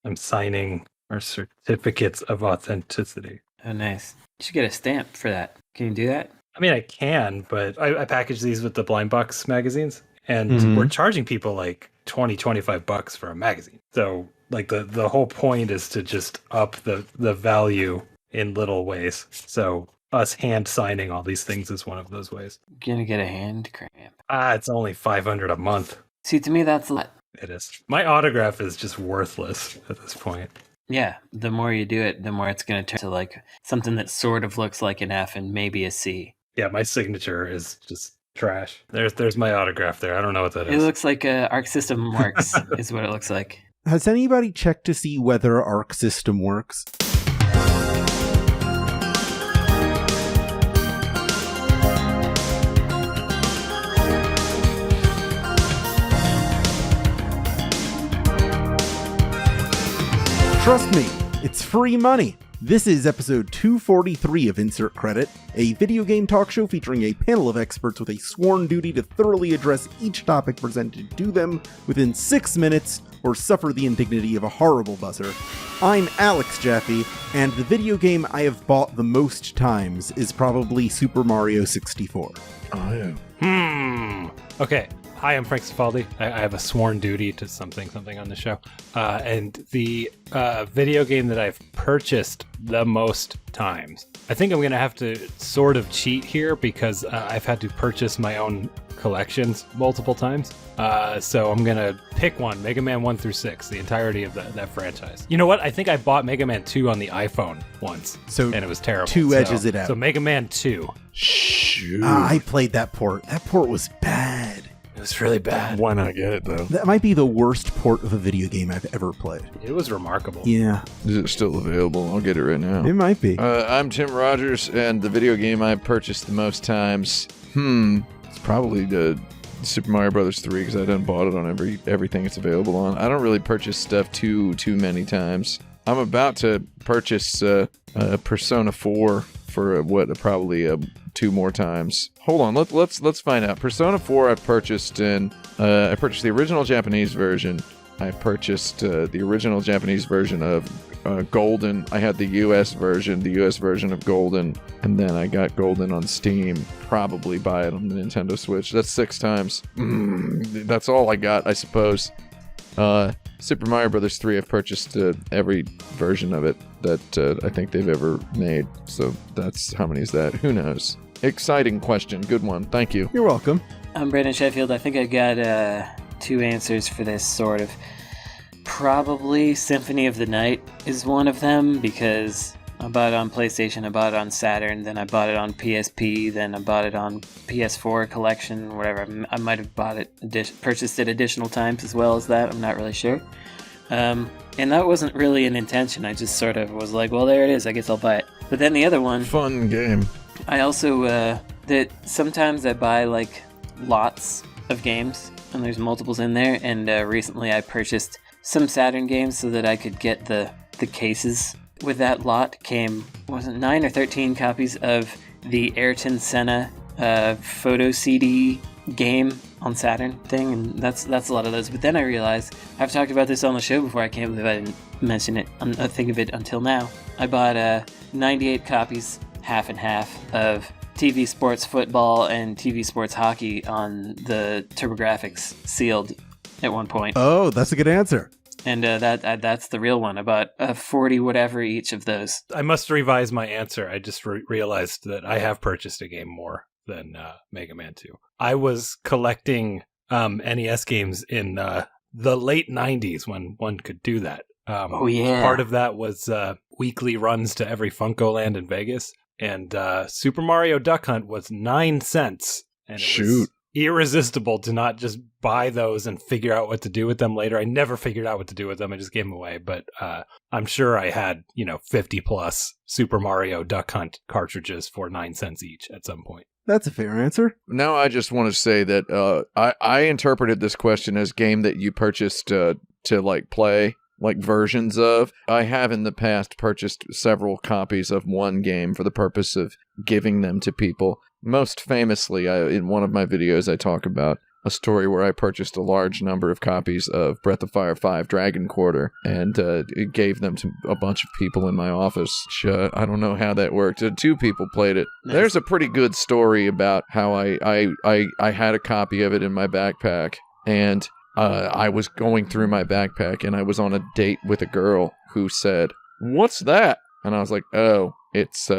I'm signing our certificates of authenticity. Oh, nice. You should get a stamp for that. Can you do that? I mean, I can, but I package these with the blind box magazines, and we're charging people like $20-$25 for a magazine. So like the whole point is to just up the value in little ways. So us hand signing all these things is one of those ways. Gonna get a hand cramp. It's only $500 a month. See, to me, that's a lot. It is. My autograph is just worthless at this point. Yeah, the more you do it, the more it's going to turn to like something that sort of looks like an F and maybe a C. Yeah, my signature is just trash. There's my autograph there. I don't know what that is. It looks like Arc System works, is what it looks like. Has anybody checked to see whether Arc System works? Trust me, it's free money. This is episode 243 of Insert Credit, a video game talk show featuring a panel of experts with a sworn duty to thoroughly address each topic presented to them within 6 minutes or suffer the indignity of a horrible buzzer. I'm Alex Jaffe, and the video game I have bought the most times is probably Super Mario 64. Oh, yeah. Okay. Hi, I'm Frank Cifaldi. I have a sworn duty to something on the show. And the video game that I've purchased the most times, I think I'm going to have to sort of cheat here because I've had to purchase my own collections multiple times. So I'm going to pick one, Mega Man 1 through 6, the entirety of that franchise. You know what? I think I bought Mega Man 2 on the iPhone once, and it was terrible. 2 edges it out. So Mega Man 2. Shoot. I played that port. That port was bad. It was really bad. Why not get it, though? That might be the worst port of a video game I've ever played. It was remarkable. Yeah. Is it still available? I'll get it right now. It might be. I'm Tim Rogers, and the video game I've purchased the most times, it's probably the Super Mario Bros. 3, because I done bought it on everything it's available on. I don't really purchase stuff too many times. I'm about to purchase Persona 4 for probably 2 more times. Hold on, let's find out. Persona 4 I purchased the original Japanese version. I purchased the original Japanese version of Golden. I had the US version of Golden, and then I got Golden on Steam. Probably buy it on the Nintendo Switch. That's 6 times. That's all I got, I suppose. Super Mario Bros. 3, I've purchased every version of it that I think they've ever made. So that's, how many is that? Who knows? Exciting question. Good one. Thank you. You're welcome. I'm Brandon Sheffield. I think I got 2 answers for this, sort of. Probably Symphony of the Night is one of them, because I bought it on PlayStation, I bought it on Saturn, then I bought it on PSP, then I bought it on PS4 collection, whatever. I might have purchased it additional times as well as that. I'm not really sure. And that wasn't really an intention. I just sort of was like, well, there it is. I guess I'll buy it. But then the other one... Fun game. I also, that sometimes I buy, like, lots of games, and there's multiples in there, and recently I purchased some Saturn games so that I could get the cases. With that lot came, 9 or 13 copies of the Ayrton Senna photo CD game on Saturn thing, and that's a lot of those. But then I realized, I've talked about this on the show before, I can't believe I didn't mention it, think of it until now. I bought 98 copies, half and half, of TV Sports Football and TV Sports Hockey on the TurboGrafx sealed at one point. Oh, that's a good answer. And that's the real one, about 40 whatever each of those. I must revise my answer. I just realized that I have purchased a game more than Mega Man 2. I was collecting NES games in the late 90s when one could do that. Oh, yeah. Part of that was weekly runs to every Funko-Land in Vegas. And Super Mario Duck Hunt was 9 cents. And it was irresistible to not just buy those and figure out what to do with them later. I never figured out what to do with them. I just gave them away. But I'm sure I had, 50 plus Super Mario Duck Hunt cartridges for 9 cents each at some point. That's a fair answer. Now I just want to say that I interpreted this question as game that you purchased to like play, like versions of. I have in the past purchased several copies of one game for the purpose of giving them to people. Most famously, in one of my videos I talk about a story where I purchased a large number of copies of Breath of Fire 5 Dragon Quarter and it gave them to a bunch of people in my office. Which, I don't know how that worked. 2 people played it. Nice. There's a pretty good story about how I had a copy of it in my backpack, and I was going through my backpack and I was on a date with a girl who said, "What's that?" And I was like, "Oh, it's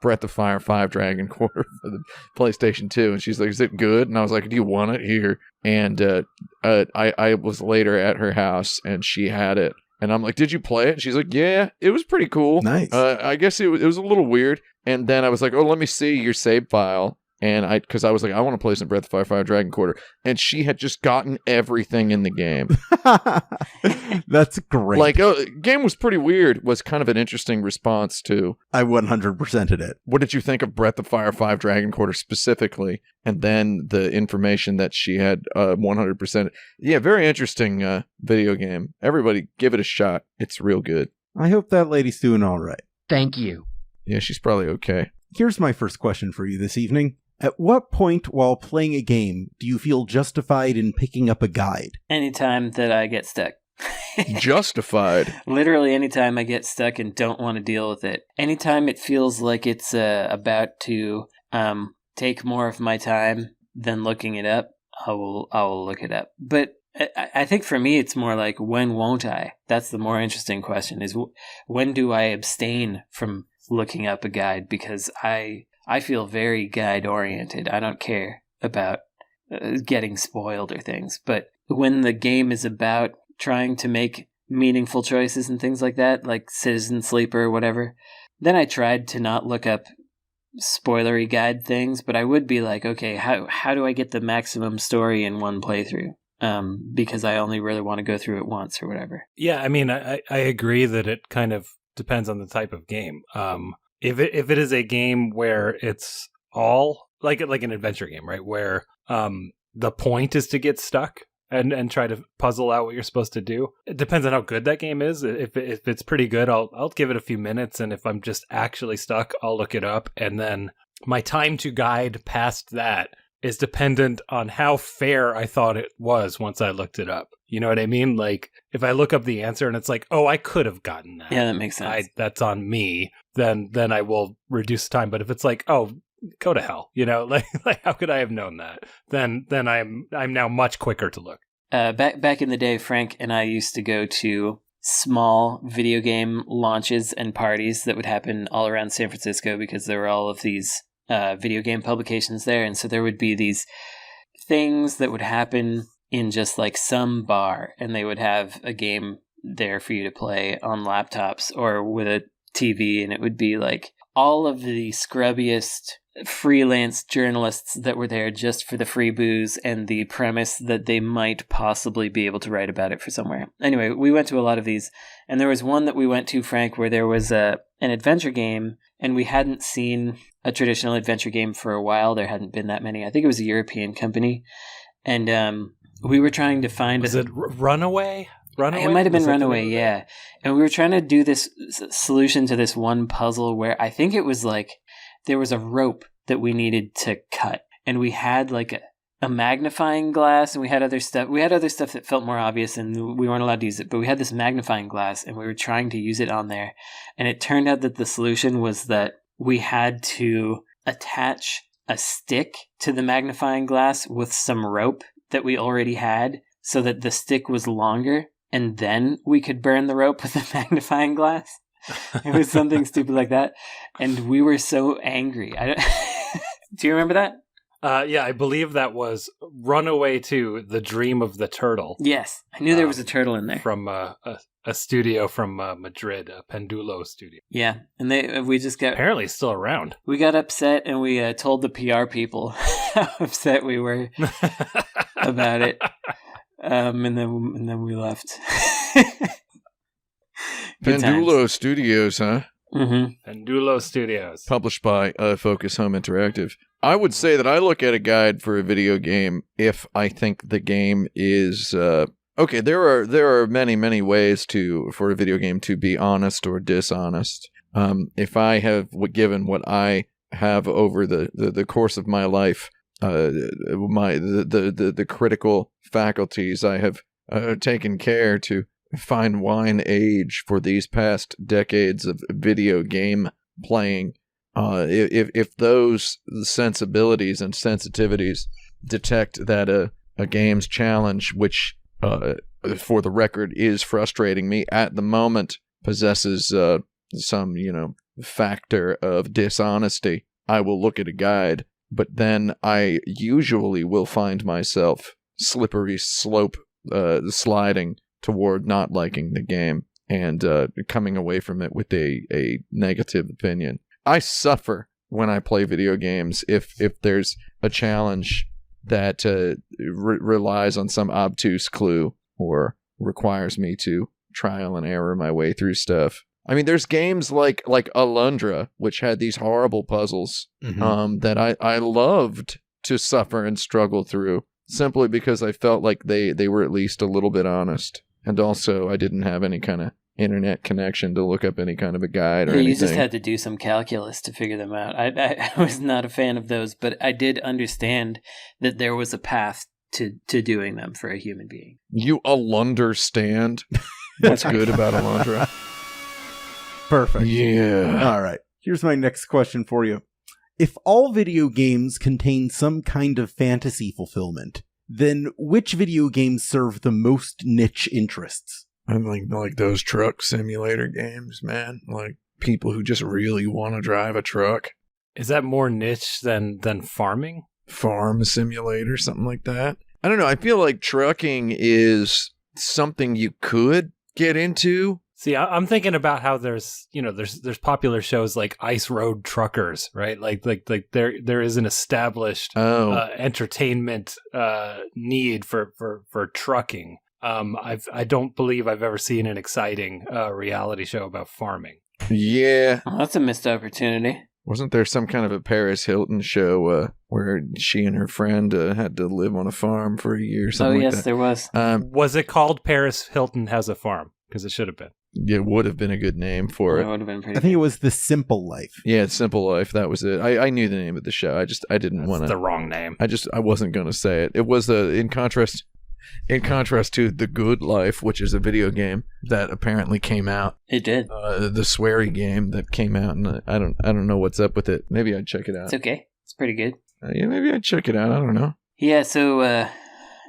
Breath of Fire 5 Dragon Quarter for the PlayStation 2. And she's like, "Is it good?" And I was like, "Do you want it? Here." And I was later at her house and she had it. And I'm like, "Did you play it?" And she's like, "Yeah, it was pretty cool." Nice. I guess it was a little weird. And then I was like, "Oh, let me see your save file." And because I was like, "I want to play some Breath of Fire 5 Dragon Quarter." And she had just gotten everything in the game. That's great. Like, game was pretty weird, was kind of an interesting response to. I 100%ed it. What did you think of Breath of Fire 5 Dragon Quarter specifically? And then the information that she had 100%. Yeah, very interesting video game. Everybody give it a shot. It's real good. I hope that lady's doing all right. Thank you. Yeah, she's probably okay. Here's my first question for you this evening. At what point while playing a game do you feel justified in picking up a guide? Anytime that I get stuck. Justified. Literally anytime I get stuck and don't want to deal with it. Anytime it feels like it's about to take more of my time than looking it up, I will look it up. But I think for me it's more like, when won't I? That's the more interesting question, is when do I abstain from looking up a guide? Because I feel very guide oriented. I don't care about getting spoiled or things. But when the game is about trying to make meaningful choices and things like that, like Citizen Sleeper or whatever, then I tried to not look up spoilery guide things, but I would be like, okay, how do I get the maximum story in one playthrough? Because I only really want to go through it once or whatever. Yeah, I mean, I agree that it kind of depends on the type of game. If it is a game where it's all like an adventure game, right, where the point is to get stuck and try to puzzle out what you're supposed to do. It depends on how good that game is. If it's pretty good, I'll give it a few minutes, and if I'm just actually stuck, I'll look it up. And then my time to guide past that is dependent on how fair I thought it was once I looked it up. You know what I mean? Like, if I look up the answer and it's like, oh, I could have gotten that. Yeah, that makes sense. That's on me. Then I will reduce time. But if it's like, oh, go to hell, you know, like how could I have known that? Then I'm now much quicker to look. Back in the day, Frank and I used to go to small video game launches and parties that would happen all around San Francisco, because there were all of these video game publications there. And so there would be these things that would happen in just like some bar, and they would have a game there for you to play on laptops or with a TV, and it would be like all of the scrubbiest freelance journalists that were there just for the free booze and the premise that they might possibly be able to write about it for somewhere. Anyway, we went to a lot of these, and there was one that we went to, Frank, where there was an adventure game, and we hadn't seen a traditional adventure game for a while. There hadn't been that many. I think it was a European company, and we were trying to find... Was it Runaway? Runaway? It might have been Runaway, yeah. And we were trying to do this solution to this one puzzle where I think it was like there was a rope that we needed to cut. And we had like a magnifying glass, and we had other stuff. We had other stuff that felt more obvious, and we weren't allowed to use it. But we had this magnifying glass, and we were trying to use it on there. And it turned out that the solution was that we had to attach a stick to the magnifying glass with some rope that we already had, so that the stick was longer, and then we could burn the rope with the magnifying glass. It was something stupid like that, and we were so angry. Do you remember that? Yeah, I believe that was Runaway 2, The Dream of the Turtle. Yes, I knew there was a turtle in there. From a studio from Madrid, a Pendulo studio. Yeah, and we just got... Apparently it's still around. We got upset, and we told the PR people how upset we were about it. And then we left. Pendulo Studios, huh? Mm-hmm. Pendulo Studios. Published by Focus Home Interactive. I would say that I look at a guide for a video game if I think the game is... okay, there are many ways for a video game to be honest or dishonest. If I have given what I have over the course of my life the critical faculties. I have taken care to find wine age for these past decades of video game playing. If those sensibilities and sensitivities detect that a game's challenge, which for the record is frustrating me at the moment, possesses some factor of dishonesty, I will look at a guide, but then I usually will find myself slippery slope sliding toward not liking the game and coming away from it with a negative opinion. I suffer when I play video games if there's a challenge that relies on some obtuse clue or requires me to trial and error my way through stuff. I mean, there's games like Alundra, which had these horrible puzzles that I loved to suffer and struggle through, simply because I felt like they were at least a little bit honest. And also, I didn't have any kind of internet connection to look up any kind of a guide or anything. You just had to do some calculus to figure them out. I was not a fan of those, but I did understand that there was a path to doing them for a human being. You Alunderstand? What's good about Alundra? Perfect. Yeah. All right. Here's my next question for you. If all video games contain some kind of fantasy fulfillment, then which video games serve the most niche interests? I'm like those truck simulator games, man. Like people who just really want to drive a truck. Is that more niche than farming? Farm simulator, something like that. I don't know. I feel like trucking is something you could get into. See, I'm thinking about how there's popular shows like Ice Road Truckers, right? Like there is an established entertainment need for trucking. I don't believe I've ever seen an exciting reality show about farming. Yeah, well, that's a missed opportunity. Wasn't there some kind of a Paris Hilton show where she and her friend had to live on a farm for a year or something like that? Oh, yes, there was. Was it called Paris Hilton Has a Farm? Because it should have been. It would have been a good name for it. It would have been pretty I think it was The Simple Life. Yeah, Simple Life. That was it. I knew the name of the show. I didn't want to. That's the wrong name. I wasn't going to say it. It was in contrast to The Good Life, which is a video game that apparently came out. It did. The sweary game that came out, and I don't know what's up with it. Maybe I'd check it out. It's okay. It's pretty good. Yeah, maybe I'd check it out. I don't know. Yeah. So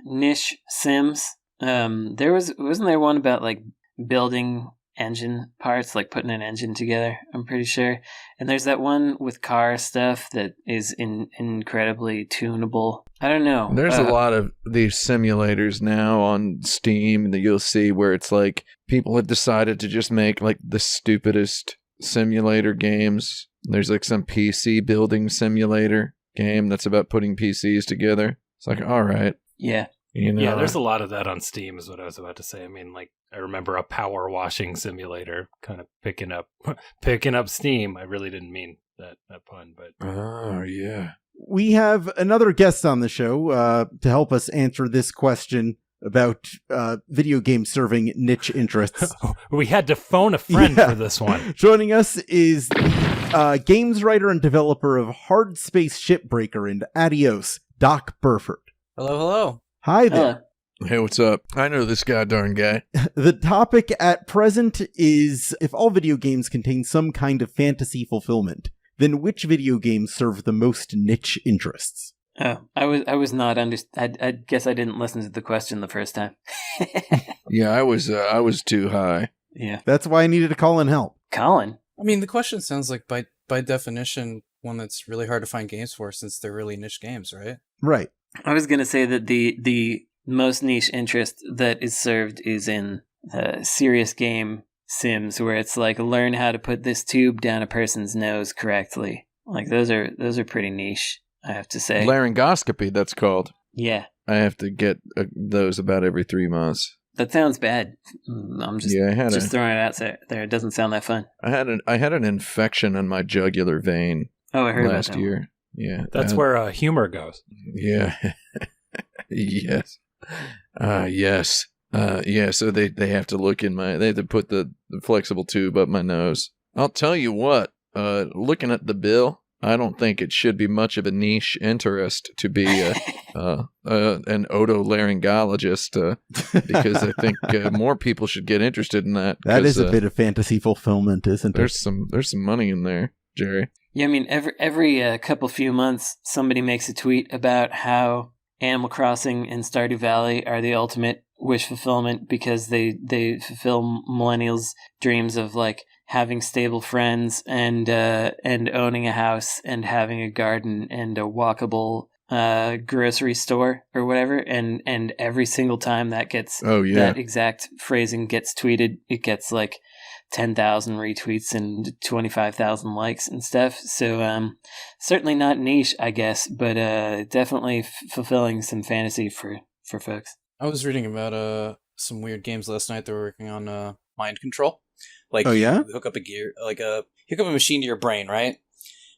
niche sims. Wasn't there one about like building engine parts, like putting an engine together, I'm pretty sure. And there's that one with car stuff that is incredibly tunable. I don't know. There's a lot of these simulators now on Steam that you'll see where it's like people have decided to just make like the stupidest simulator games. There's like some PC building simulator game that's about putting PCs together. It's like, all right. Yeah. Yeah, there's a lot of that on Steam is what I was about to say. I mean, like, I remember a power washing simulator kind of picking up steam. I really didn't mean that pun, but... Oh, yeah. We have another guest on the show to help us answer this question about video games serving niche interests. We had to phone a friend for this one. Joining us is the games writer and developer of Hard Space Shipbreaker and Adios, Doc Burford. Hello, hello. Hi there. Hey, what's up? I know this goddamn guy. The topic at present is, if all video games contain some kind of fantasy fulfillment, then which video games serve the most niche interests? Oh, I was not I guess I didn't listen to the question the first time. Yeah, I was too high. Yeah. That's why I needed to call in help. Colin. I mean, the question sounds like by definition one that's really hard to find games for since they're really niche games, right? Right. I was going to say that the most niche interest that is served is in serious game sims where it's like learn how to put this tube down a person's nose correctly. Like those are pretty niche, I have to say. Laryngoscopy, that's called. Yeah. I have to get those about every 3 months. That sounds bad. I'm just throwing it out there. It doesn't sound that fun. I had an infection in my jugular vein. Oh, I heard last about that year. One. Yeah, that's where humor goes. Yeah. Yes. Yes. Yeah. So they have to look in they have to put the flexible tube up my nose. I'll tell you what. Looking at the bill, I don't think it should be much of a niche interest to be an otolaryngologist, because I think more people should get interested in that. That is a bit of fantasy fulfillment, isn't it? There's some money in there, Jerry. Yeah, I mean, every few months, somebody makes a tweet about how Animal Crossing and Stardew Valley are the ultimate wish fulfillment because they fulfill millennials' dreams of like having stable friends and owning a house and having a garden and a walkable grocery store or whatever. And every single time that gets that exact phrasing gets tweeted, it gets like 10,000 retweets and 25,000 likes and stuff. So certainly not niche, I guess, but definitely fulfilling some fantasy for folks. I was reading about some weird games last night. They were working on mind control. Like, you hook up a gear, like hook up a machine to your brain, right?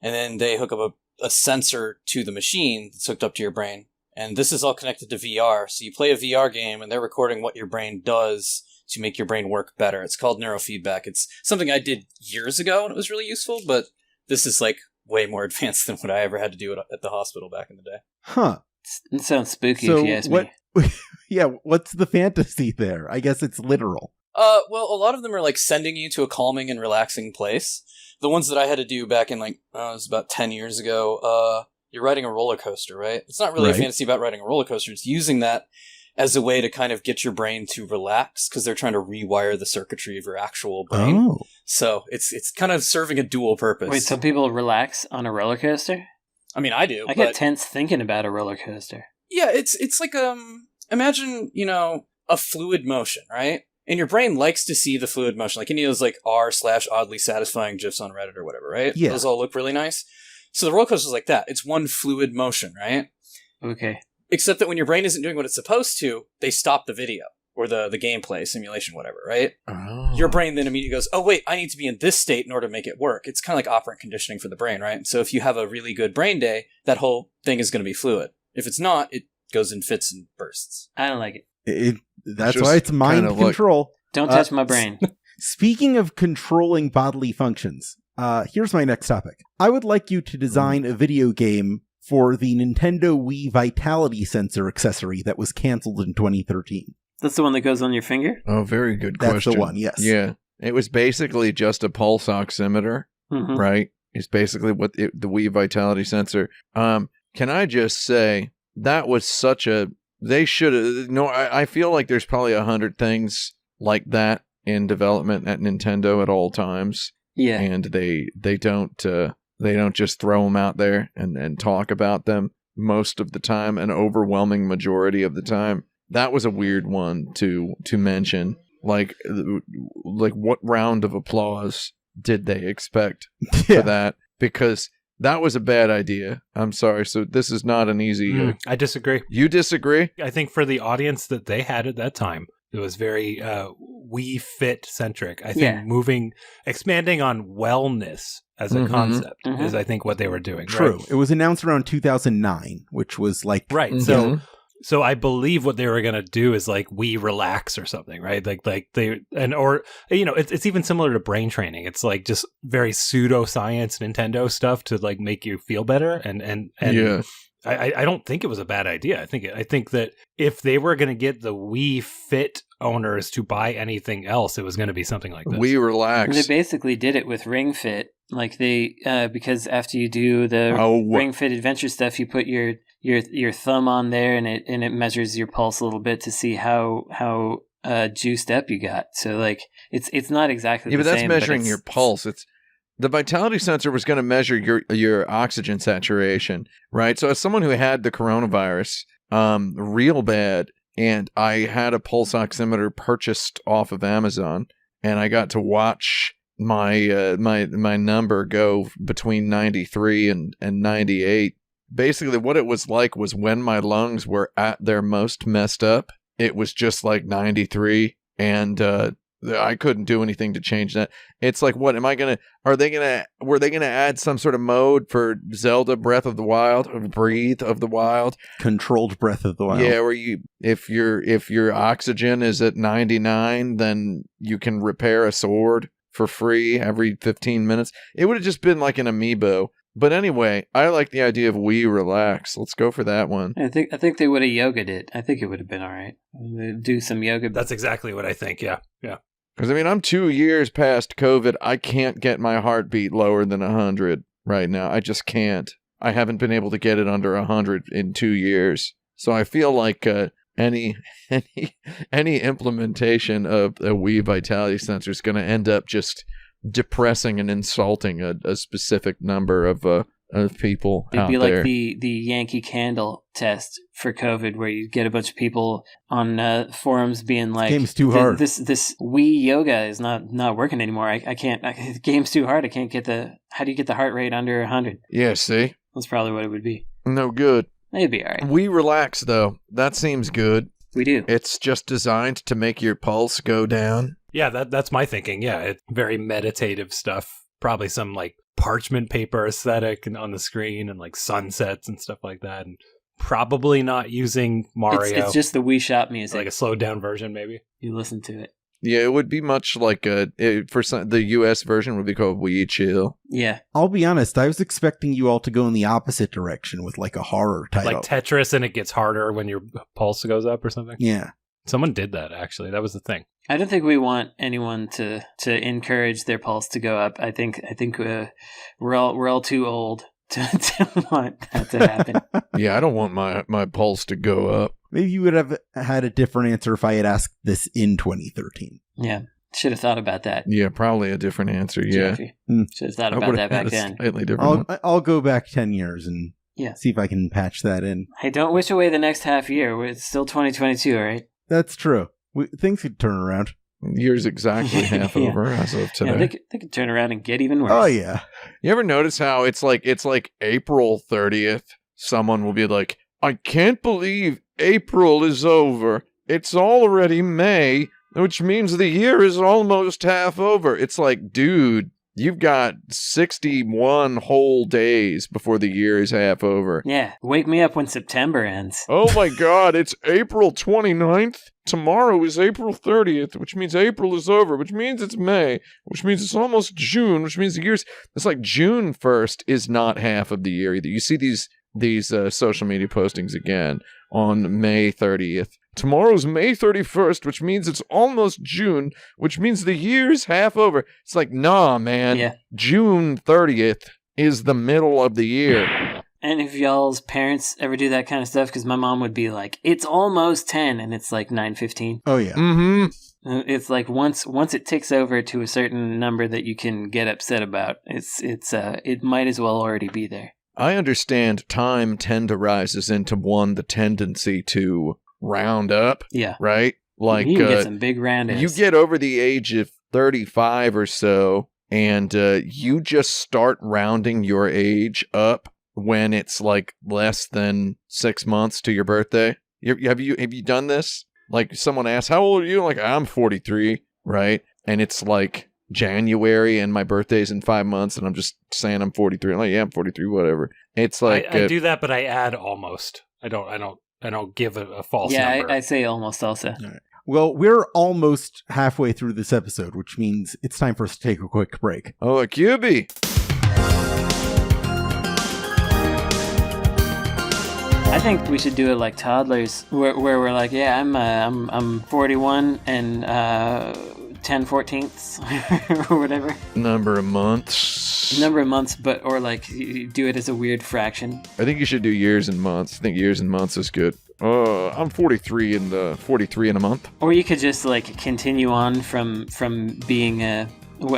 And then they hook up a sensor to the machine that's hooked up to your brain. And this is all connected to VR. So you play a VR game and they're recording what your brain does to make your brain work better. It's called neurofeedback. It's something I did years ago and it was really useful, but this is like way more advanced than what I ever had to do at the hospital back in the day. Huh. It sounds spooky if you ask me. Yeah, what's the fantasy there? I guess it's literal. Well, a lot of them are like sending you to a calming and relaxing place. The ones that I had to do back in like, it was about 10 years ago, you're riding a roller coaster, right? It's not really a fantasy about riding a roller coaster. It's using that as a way to kind of get your brain to relax because they're trying to rewire the circuitry of your actual brain. Oh. So it's kind of serving a dual purpose. Wait, some people relax on a roller coaster? I mean, I do. I get tense thinking about a roller coaster. Yeah, it's like, imagine, a fluid motion, right? And your brain likes to see the fluid motion, like any of those like r/oddly satisfying GIFs on Reddit or whatever, right? Yeah. Those all look really nice. So the roller coaster is like that. It's one fluid motion, right? Okay. Except that when your brain isn't doing what it's supposed to, they stop the video or the gameplay, simulation, whatever, right? Oh. Your brain then immediately goes, oh, wait, I need to be in this state in order to make it work. It's kind of like operant conditioning for the brain, right? So if you have a really good brain day, that whole thing is going to be fluid. If it's not, it goes in fits and bursts. I don't like it. That's why it's mind control. Don't touch my brain. Speaking of controlling bodily functions, here's my next topic. I would like you to design a video game for the Nintendo Wii Vitality Sensor accessory that was canceled in 2013. That's the one that goes on your finger? Oh, very good question. That's the one, yes. Yeah. It was basically just a pulse oximeter, right? It's basically what the Wii Vitality Sensor. Can I just say, that was such a... They should have... No, I feel like there's probably 100 things like that in development at Nintendo at all times. Yeah. And they don't just throw them out there and talk about them most of the time, an overwhelming majority of the time. That was a weird one to mention. Like what round of applause did they expect for that? Because that was a bad idea. I'm sorry. So this is not an easy... I disagree. You disagree? I think for the audience that they had at that time, it was very Wii Fit centric. I think expanding on wellness as a concept is, I think, what they were doing. True. Right? It was announced around 2009, which was like... Right. So I believe what they were going to do is like Wii Relax or something, right? It's even similar to brain training. It's like just very pseudoscience Nintendo stuff to like make you feel better. And I don't think it was a bad idea. I think that if they were going to get the Wii Fit owners to buy anything else, it was going to be something like this. Wii Relax. They basically did it with Ring Fit. Like they, because after you do the Ring Fit adventure stuff, you put your thumb on there and it measures your pulse a little bit to see how juiced up you got. So like it's not exactly the same. Yeah, but that's measuring your pulse. It's the vitality sensor was going to measure your oxygen saturation, right? So as someone who had the coronavirus real bad, and I had a pulse oximeter purchased off of Amazon, and I got to watch my my number go between 93 and 98. Basically, what it was like was when my lungs were at their most messed up, it was just like 93, and I couldn't do anything to change that. It's like, what am I gonna? Were they gonna add some sort of mode for Zelda Breath of the Wild, or Breathe of the Wild, controlled Breath of the Wild? Yeah, where if your oxygen is at 99, then you can repair a sword for free every 15 minutes. It would have just been like an amiibo. But anyway, I like the idea of Wii Relax. Let's go for that one. I think they would have yoga'd it. I think it would have been all right. Do some yoga. That's exactly what I think. Yeah. Because, I mean, I'm 2 years past COVID. I can't get my heartbeat lower than 100 right now. I just can't. I haven't been able to get it under 100 in 2 years. So I feel like any implementation of a Wii Vitality Sensor is going to end up just depressing and insulting a specific number of people It'd out be there. like the Yankee Candle test for COVID, where you get a bunch of people on forums being like, game's too hard. This Wii yoga is not working anymore. I can't. The game's too hard. I can't get how do you get the heart rate under 100? Yeah, see? That's probably what it would be. No good. It'd be all right. Wii Relax, though. That seems good. We do. It's just designed to make your pulse go down. Yeah, that's my thinking. Yeah, it's very meditative stuff. Probably some like parchment paper aesthetic on the screen and like sunsets and stuff like that. And probably not using Mario. It's just the Wii Shop music. Like a slowed down version, maybe. You listen to it. Yeah, it would be much like the US version would be called Wii Chill. Yeah. I'll be honest, I was expecting you all to go in the opposite direction with like a horror title. Like Tetris, and it gets harder when your pulse goes up or something. Yeah. Someone did that, actually. That was the thing. I don't think we want anyone to encourage their pulse to go up. I think we're all too old to want that to happen. Yeah, I don't want my pulse to go up. Maybe you would have had a different answer if I had asked this in 2013. Yeah. Should have thought about that. Yeah, probably a different answer. Yeah, Jaffe. Mm. Should have thought I about would've that back had a then. slightly different one. I'll go back 10 years and Yeah. see if I can patch that in. Hey, don't wish away the next half year. It's still 2022, all right? That's true. Things could turn around. Year's exactly half Yeah. over as of today. Yeah, they could turn around and get even worse. Oh, yeah. You ever notice how it's like April 30th? Someone will be like, I can't believe April is over. It's already May, which means the year is almost half over. It's like, dude, you've got 61 whole days before the year is half over. Yeah, wake me up when September ends. Oh my God, it's April 29th. Tomorrow is April 30th, which means April is over, which means it's May, which means it's almost June, which means the year's... It's like June 1st is not half of the year either. You see these social media postings again on May 30th. Tomorrow's May 31st, which means it's almost June, which means the year's half over. It's like, nah, man. Yeah. June 30th is the middle of the year. And if y'all's parents ever do that kind of stuff, because my mom would be like, it's almost 10, and it's like 9:15. Oh, yeah. Mm-hmm. It's like once it ticks over to a certain number that you can get upset about, it might as well already be there. I understand time tenderizes into one the tendency to round up, Yeah. right? Like you can get some big round-ups. you get over the age of 35 or so, and you just start rounding your age up when it's like less than 6 months to your birthday. Have you done this? Like someone asks, "How old are you?" Like, I'm 43, right? And it's like January, and my birthday's in 5 months, and I'm just saying I'm 43. I'm like, yeah, I'm 43, whatever. It's like I do that, but I add almost. I don't give a false number. I say almost also. All right. Well, we're almost halfway through this episode, which means it's time for us to take a quick break. oh, a QB. I think we should do it like toddlers, where we're like, yeah, I'm 41 and 10/14 or whatever. Number of months. Number of months, or like you do it as a weird fraction. I think you should do years and months. I think years and months is good. I'm 43 and 43 in a month. Or you could just like continue on from being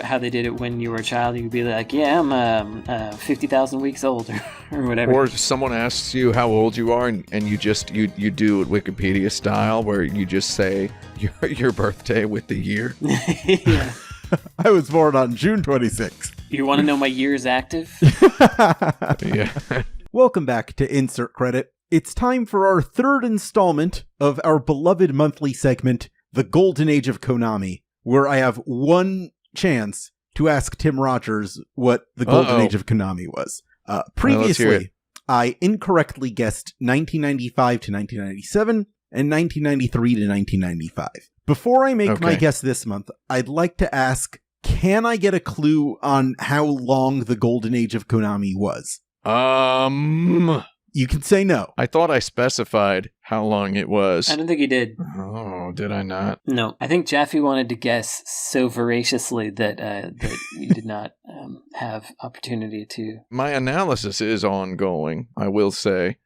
how they did it when you were a child. You could be like, yeah, I'm 50,000 weeks old or whatever. Or if someone asks you how old you are, and you just you do it Wikipedia style, where you just say your birthday with the year. Yeah. I was born on June 26th. You want to know my years active? Yeah. Welcome back to Insert Credit. It's time for our third installment of our beloved monthly segment, The Golden Age of Konami, where I have one chance to ask Tim Rogers what the Golden Age of Konami was. Previously, I incorrectly guessed 1995 to 1997 and 1993 to 1995. Before I make my guess this month, I'd like to ask Can I get a clue on how long the golden age of Konami was? You can say no. I thought I specified how long it was. I don't think he did. Oh, did I not? No, I think Jaffe wanted to guess so voraciously that that you did not have opportunity to. My analysis is ongoing, I will say,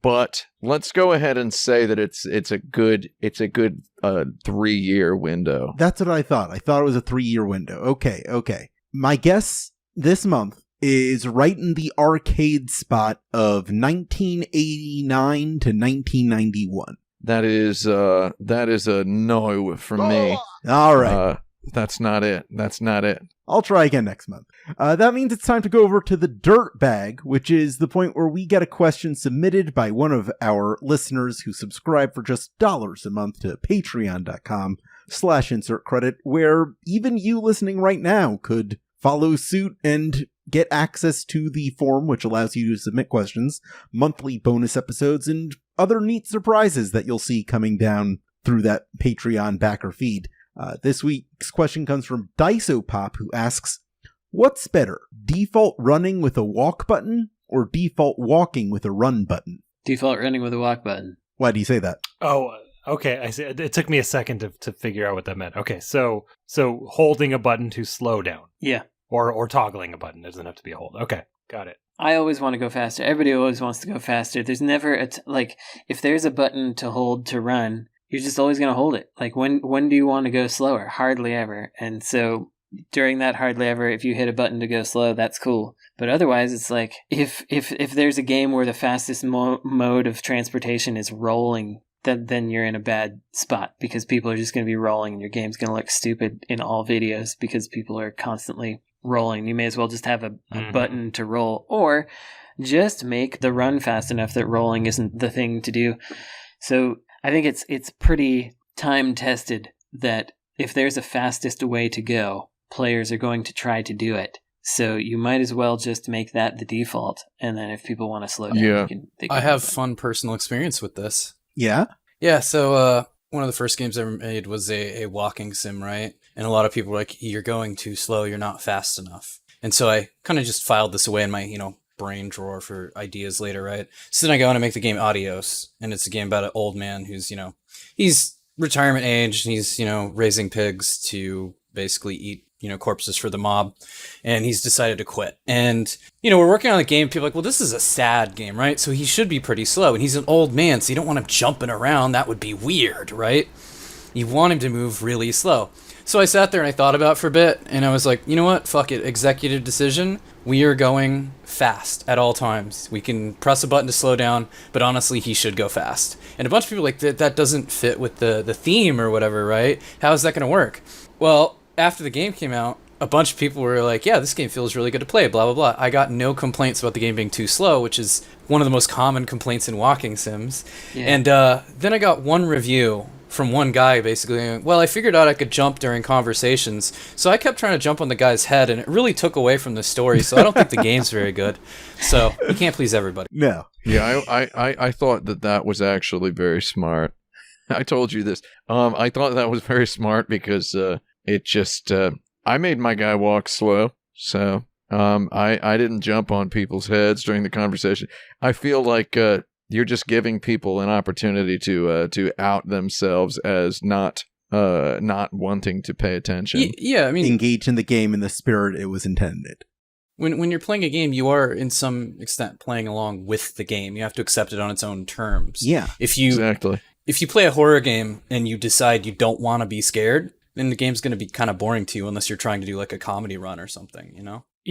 but let's go ahead and say that it's a good 3-year window. That's what I thought. I thought it was a 3-year window. Okay. My guess this month is right in the arcade spot of 1989 to 1991. That is a no from me. All right. That's not it. I'll try again next month. That means it's time to go over to the dirt bag, which is the point where we get a question submitted by one of our listeners who subscribe for just $1 a month to patreon.com/insertcredit, where even you listening right now could follow suit and get access to the form, which allows you to submit questions, monthly bonus episodes, and other neat surprises that you'll see coming down through that Patreon backer feed. This week's question comes from Daisopop, who asks, what's better, default running with a walk button or default walking with a run button? Default running with a walk button. Why do you say that? Oh, okay. I see. It took me a second to figure out what that meant. Okay, so holding a button to slow down. Yeah. Or toggling a button. It doesn't have to be a hold. Okay, got it. I always want to go faster. Everybody always wants to go faster. There's never if there's a button to hold to run, you're just always going to hold it. Like when do you want to go slower? Hardly ever. And so during that hardly ever, if you hit a button to go slow, that's cool. But otherwise, it's like if there's a game where the fastest mode of transportation is rolling, then you're in a bad spot because people are just going to be rolling and your game's going to look stupid in all videos because people are constantly rolling. You may as well just have a button to roll, or just make the run fast enough that rolling isn't the thing to do. So I think it's pretty time tested that if there's a fastest way to go, players are going to try to do it. So you might as well just make that the default, and then if people want to slow down, they can I have fun personal experience with this. Yeah? Yeah, so one of the first games I ever made was a walking sim, right? And a lot of people were like, you're going too slow, you're not fast enough. And so I kind of just filed this away in my, brain drawer for ideas later, right? So then I go on and make the game Adios, and it's a game about an old man who's, he's retirement age, and he's, raising pigs to basically eat, corpses for the mob, and he's decided to quit. And, we're working on the game, people are like, well, this is a sad game, right? So he should be pretty slow, and he's an old man, so you don't want him jumping around, that would be weird, right? You want him to move really slow. So I sat there and I thought about it for a bit, and I was like, you know what? Fuck it. Executive decision. We are going fast at all times. We can press a button to slow down, but honestly, he should go fast. And a bunch of people were like, that doesn't fit with the theme or whatever, right? How is that going to work? Well, after the game came out, a bunch of people were like, yeah, this game feels really good to play, blah, blah, blah. I got no complaints about the game being too slow, which is one of the most common complaints in walking sims. Yeah. And then I got one review from one guy basically, well, I figured out I could jump during conversations, so I kept trying to jump on the guy's head, and it really took away from the story, so I don't think the game's very good. So you can't please everybody. No. Yeah, I thought that was actually very smart. I told you this. I thought that was very smart because it just... I made my guy walk slow, so I didn't jump on people's heads during the conversation. I feel like... you're just giving people an opportunity to out themselves as not wanting to pay attention. Yeah, I mean, engage in the game in the spirit it was intended. When you're playing a game, you are in some extent playing along with the game. You have to accept it on its own terms. Yeah, exactly. If you play a horror game and you decide you don't want to be scared, then the game's going to be kind of boring to you unless you're trying to do like a comedy run or something. You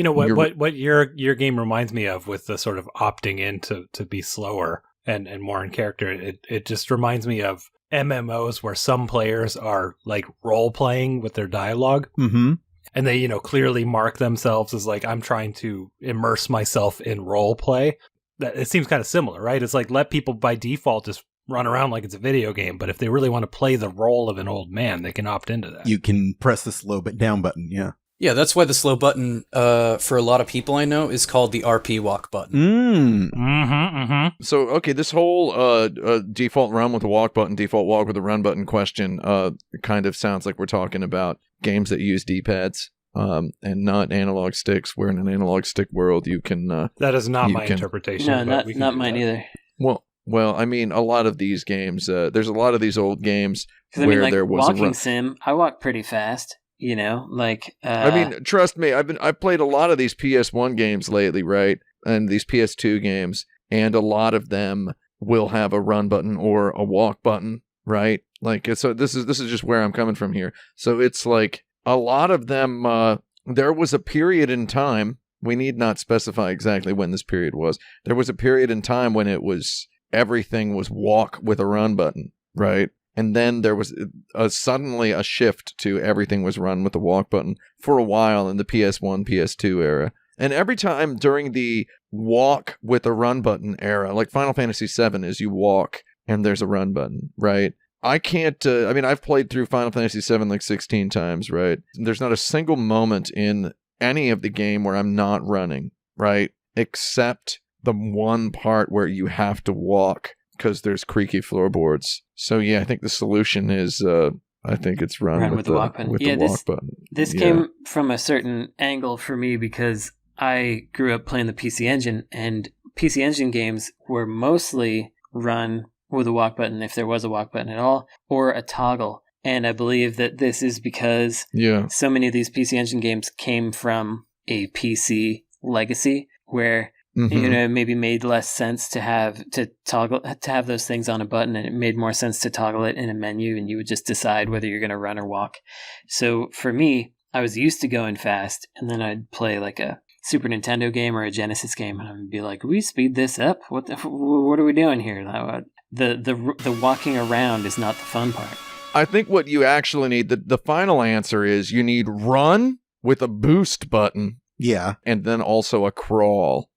know what your game reminds me of with the sort of opting in to be slower and more in character. It just reminds me of MMOs where some players are like role playing with their dialogue. Mm-hmm. And they, clearly mark themselves as like, I'm trying to immerse myself in role play. That it seems kind of similar, right? It's like, let people by default just run around like it's a video game. But if they really want to play the role of an old man, they can opt into that. You can press the slow down button. Yeah. Yeah, that's why the slow button, for a lot of people I know, is called the RP walk button. So, okay, this whole default run with a walk button, default walk with a run button question kind of sounds like we're talking about games that use D-pads. and not analog sticks. Where in an analog stick world, you can. That is not my interpretation. No, but we can not do mine that. either. Well, I mean, a lot of these games. There's a lot of these old games Because where I mean, like there was a walking run. sim, I walk pretty fast. You know, like. I mean, trust me, I've played a lot of these PS1 games lately, right? And these PS2 games, and a lot of them will have a run button or a walk button, right? Like, so this is just where I'm coming from here. So it's like a lot of them. There was a period in time. We need not specify exactly when this period was. There was a period in time when everything was walk with a run button, right? And then there was suddenly a shift to everything was run with the walk button for a while in the PS1, PS2 era. And every time during the walk with a run button era, like Final Fantasy VII is you walk and there's a run button, right? I can't, I mean, I've played through Final Fantasy VII like 16 times, right? There's not a single moment in any of the game where I'm not running, right? Except the one part where you have to walk because there's creaky floorboards. So yeah, I think the solution is, I think it's run with the walk button. This came from a certain angle for me because I grew up playing the PC Engine, and PC Engine games were mostly run with a walk button, if there was a walk button at all, or a toggle. And I believe that this is because so many of these PC Engine games came from a PC legacy where it maybe made less sense to have those things on a button, and it made more sense to toggle it in a menu, and you would just decide whether you're going to run or walk. So for me, I was used to going fast, and then I'd play like a Super Nintendo game or a Genesis game, and I'd be like, "We speed this up? What are we doing here?" The walking around is not the fun part. I think what you actually need, the final answer is you need run with a boost button. Yeah. And then also a crawl.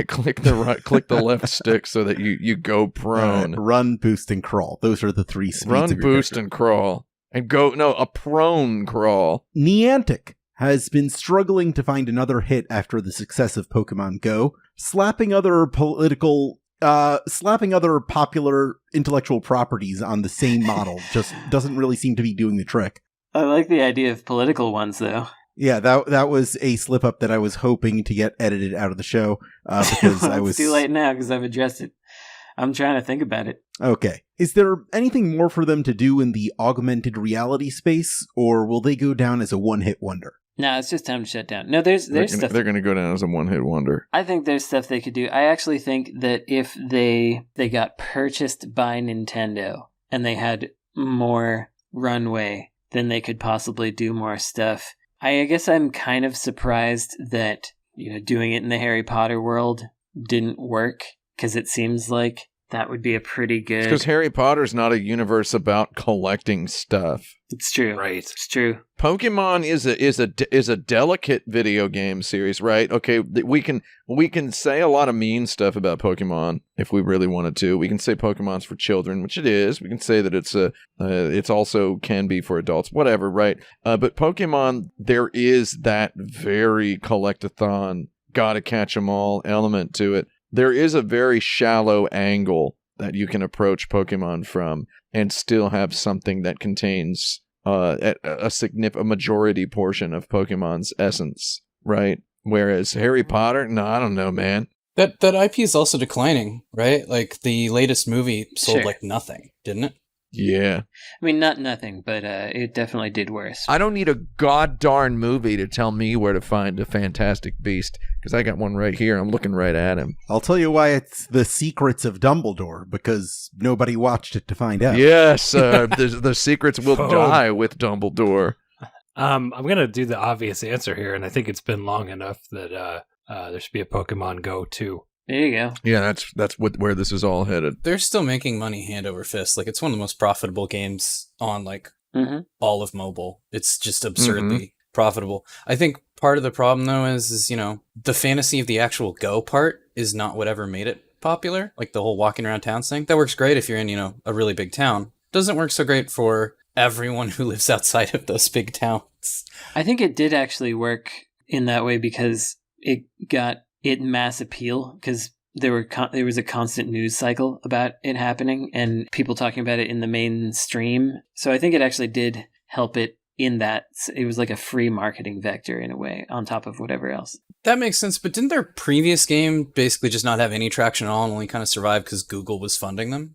click the left stick so that you go prone. Run, boost, and crawl. Those are the three speeds. Run, of your boost, character. and crawl. And a prone crawl. Niantic has been struggling to find another hit after the success of Pokemon Go, slapping other popular intellectual properties on the same model just doesn't really seem to be doing the trick. I like the idea of political ones, though. Yeah, that was a slip up that I was hoping to get edited out of the show because I was too late now because I've addressed it. I'm trying to think about it. Okay. Is there anything more for them to do in the augmented reality space, or will they go down as a one-hit wonder? No, it's just time to shut down. No, there's stuff. They're going to go down as a one-hit wonder. I think there's stuff they could do. I actually think that if they got purchased by Nintendo and they had more runway, then they could possibly do more stuff. I guess I'm kind of surprised that, doing it in the Harry Potter world didn't work, because it seems like that would be a pretty good... Because Harry Potter's not a universe about collecting stuff. It's true. Right. It's true. Pokemon is a delicate video game series, right? Okay, we can say a lot of mean stuff about Pokemon if we really wanted to. We can say Pokemon's for children, which it is. We can say that it's also can be for adults, whatever, right? But Pokemon, there is that very collectathon, gotta catch 'em all element to it. There is a very shallow angle that you can approach Pokemon from and still have something that contains a majority portion of Pokemon's essence, right? Whereas Harry Potter, no, I don't know, man. That IP is also declining, right? Like the latest movie sold Sure. like nothing, didn't it? Yeah. I mean, not nothing, but it definitely did worse. I don't need a god-darn movie to tell me where to find a Fantastic Beast, because I got one right here. I'm looking right at him. I'll tell you why it's The Secrets of Dumbledore, because nobody watched it to find out. Yes, the secrets will die with Dumbledore. I'm going to do the obvious answer here, and I think it's been long enough that there should be a Pokemon Go 2. There you go. Yeah, that's where this is all headed. They're still making money hand over fist. Like, it's one of the most profitable games on like all of mobile. It's just absurdly profitable. I think part of the problem though is the fantasy of the actual Go part is not whatever made it popular. Like the whole walking around town thing. That works great if you're in a really big town. Doesn't work so great for everyone who lives outside of those big towns. I think it did actually work in that way because it got mass appeal, because there was a constant news cycle about it happening and people talking about it in the mainstream. So I think it actually did help it in that. It was like a free marketing vector in a way on top of whatever else. That makes sense, but didn't their previous game basically just not have any traction at all and only kind of survive because Google was funding them?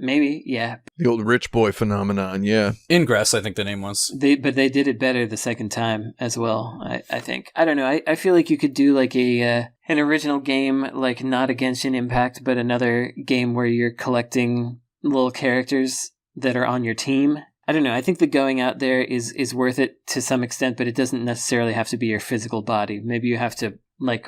Maybe, yeah. The old rich boy phenomenon, yeah. Ingress, I think the name was. But they did it better the second time as well, I think. I don't know, I feel like you could do like an original game, like not a Genshin Impact, but another game where you're collecting little characters that are on your team. I don't know, I think the going out there is worth it to some extent, but it doesn't necessarily have to be your physical body. Maybe you have to like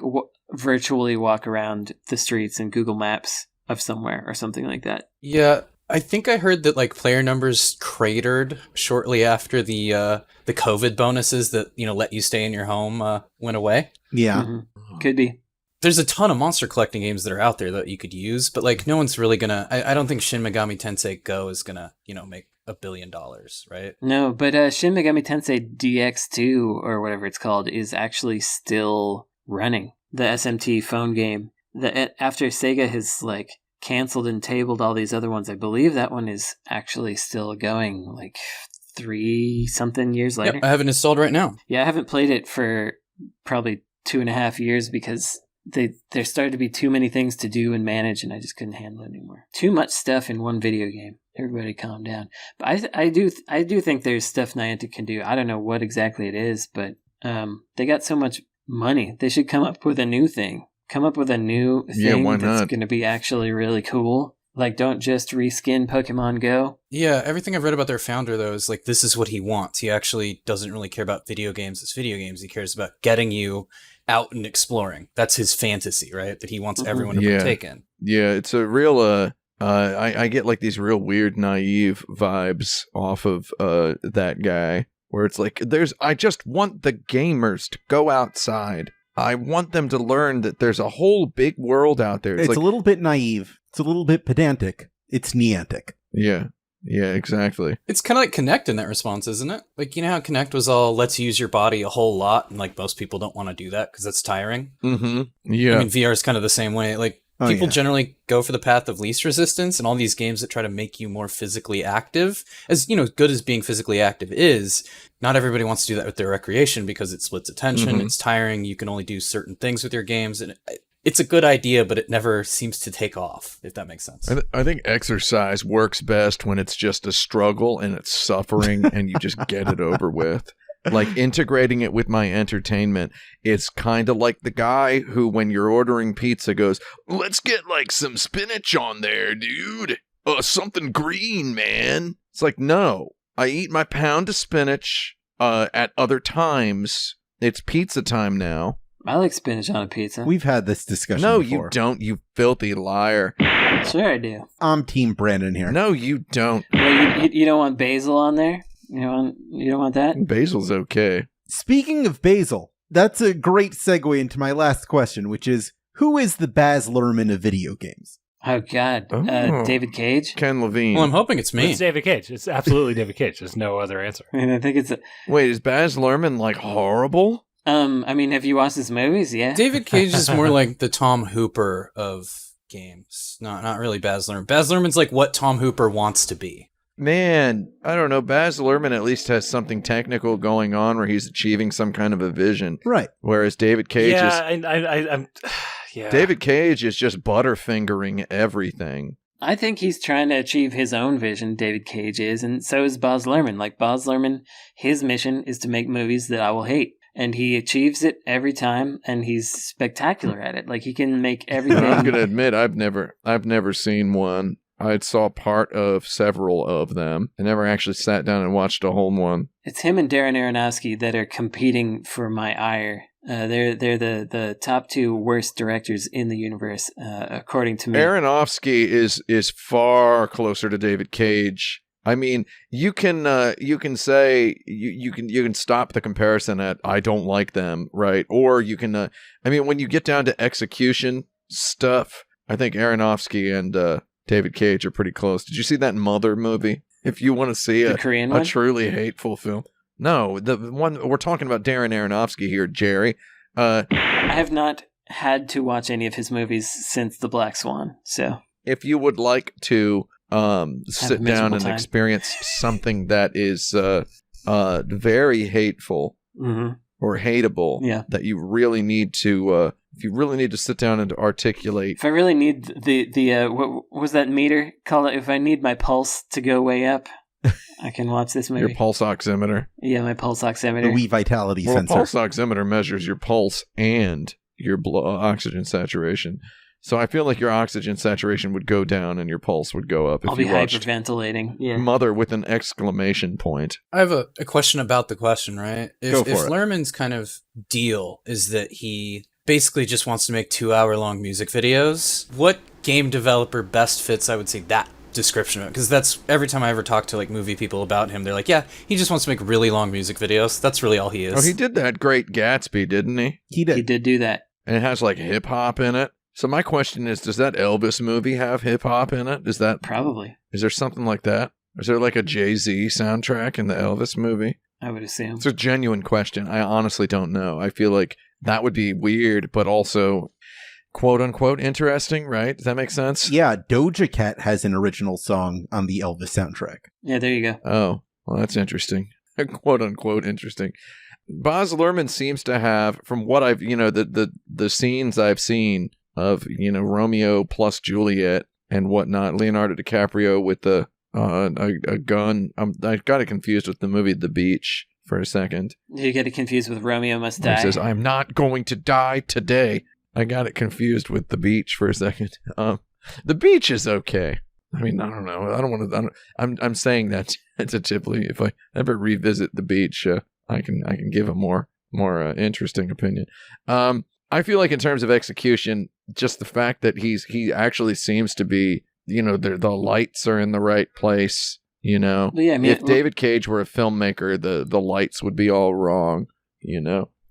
virtually walk around the streets in Google Maps of somewhere or something like that. Yeah, I think I heard that like player numbers cratered shortly after the COVID bonuses that let you stay in your home went away. Yeah. Mm-hmm. Could be. There's a ton of monster collecting games that are out there that you could use, but like no one's really gonna. I don't think Shin Megami Tensei Go is gonna make $1 billion, right? No, but Shin Megami Tensei DX2 or whatever it's called is actually still running. The SMT phone game. After Sega has like canceled and tabled all these other ones, I believe that one is actually still going like 3-something years later. Yep, I have it installed right now. Yeah, I haven't played it for probably 2.5 years because there started to be too many things to do and manage, and I just couldn't handle it anymore. Too much stuff in one video game. Everybody calm down. But I do think there's stuff Niantic can do. I don't know what exactly it is, but they got so much money. They should come up with a new thing. Come up with a new thing that's going to be actually really cool. Like, don't just reskin Pokemon Go. Yeah, everything I've read about their founder, though, is like, this is what he wants. He actually doesn't really care about video games as video games. He cares about getting you out and exploring. That's his fantasy, right? That he wants everyone to partake in. Yeah, it's a real... I get like these real weird, naive vibes off of that guy, where it's like, I just want the gamers to go outside. I want them to learn that there's a whole big world out there. It's like, a little bit naive. It's a little bit pedantic. It's Niantic. Yeah, exactly. It's kind of like Kinect in that response, isn't it? Like, you know how Kinect was all, let's use your body a whole lot, and like most people don't want to do that because that's tiring? Mm-hmm. Yeah. I mean, VR is kind of the same way. Like, people generally go for the path of least resistance, and all these games that try to make you more physically active, as good as being physically active is, not everybody wants to do that with their recreation because it splits attention, it's tiring, you can only do certain things with your games, and it's a good idea, but it never seems to take off, if that makes sense. I think exercise works best when it's just a struggle and it's suffering and you just get it over with. Like integrating it with my entertainment, it's kind of like the guy who, when you're ordering pizza, goes, "Let's get like some spinach on there, dude. Something green, man." It's like, no, I eat my pound of spinach at other times. It's pizza time now. I like spinach on a pizza. We've had this discussion No, before. you don't, you filthy liar. Sure I do. I'm Team Brandon here. No, you don't. Well, you don't want basil on there? You don't want that? Basil's okay. Speaking of basil, that's a great segue into my last question, which is, who is the Baz Luhrmann of video games? Oh, God. David Cage? Ken Levine. Well, I'm hoping it's me. It's David Cage. It's absolutely David Cage. There's no other answer. And I think it's... Wait, is Baz Luhrmann, like, horrible? I mean, have you watched his movies? Yeah. David Cage is more like the Tom Hooper of games. Not really Baz Luhrmann. Baz Luhrmann's like what Tom Hooper wants to be. Man, I don't know. Baz Luhrmann at least has something technical going on where he's achieving some kind of a vision. Right. Whereas David Cage I'm David Cage is just butterfingering everything. I think he's trying to achieve his own vision, David Cage is, and so is Baz Luhrmann. Like, Baz Luhrmann, his mission is to make movies that I will hate. And he achieves it every time, and he's spectacular at it. Like, he can make everything... I'm going to admit, I've never seen one. I saw part of several of them. I never actually sat down and watched a whole one. It's him and Darren Aronofsky that are competing for my ire. They're the top two worst directors in the universe, according to me. Aronofsky is far closer to David Cage. I mean, you can say you can stop the comparison at I don't like them, right? Or you can I mean, when you get down to execution stuff, I think Aronofsky and David Cage are pretty close. Did you see that Mother movie? If you want to see the Korean one? A truly hateful film. No, the one we're talking about, Darren Aronofsky here, Jerry. I have not had to watch any of his movies since The Black Swan. So if you would like to sit down and experience something that is very hateful Mm-hmm. or hateable, Yeah. that you really need to, if you really need to sit down and articulate. If I really need the what was that meter called? If I need my pulse to go way up, I can watch this movie. Your pulse oximeter. Yeah, my pulse The oximeter. Wii Vitality Well, a Sensor. pulse oximeter measures your pulse and your oxygen saturation. So I feel like your oxygen saturation would go down and your pulse would go up if I'll be you watched hyperventilating. Yeah. Mother with an exclamation point. I have a question about the question, right? Go for If it. Luhrmann's kind of deal is that he basically just wants to make 2-hour-long music videos, what game developer best fits, I would say, that description of it? Because that's, every time I ever talk to like movie people about him, they're like, yeah, he just wants to make really long music videos. That's really all he is. Oh, he did that Great Gatsby, didn't he? He did. He did do that. And it has like hip hop in it. So my question is, does that Elvis movie have hip hop in it? Is Probably, there something like that? Is there like a Jay-Z soundtrack in the Elvis movie? I would assume. It's a genuine question. I honestly don't know. I feel like that would be weird, but also quote unquote interesting, right? Does that make sense? Yeah, Doja Cat has an original song on the Elvis soundtrack. Yeah, there you go. Oh, well, that's interesting. Quote unquote interesting. Baz Luhrmann seems to have, from what I've, the scenes I've seen of, Romeo plus Juliet and whatnot, Leonardo DiCaprio with a gun. I got it confused with the movie The Beach for a second. Did you get it confused with Romeo Must Where Die? it says, I'm not going to die today. I got it confused with The Beach for a second. The Beach is okay. I mean, I don't know. I don't want to. I'm saying that tentatively. If I ever revisit The Beach, I can give a more interesting opinion. I feel like in terms of execution, just the fact that he actually seems to be, the lights are in the right place. Well, yeah, I mean, if David Cage were a filmmaker, the lights would be all wrong.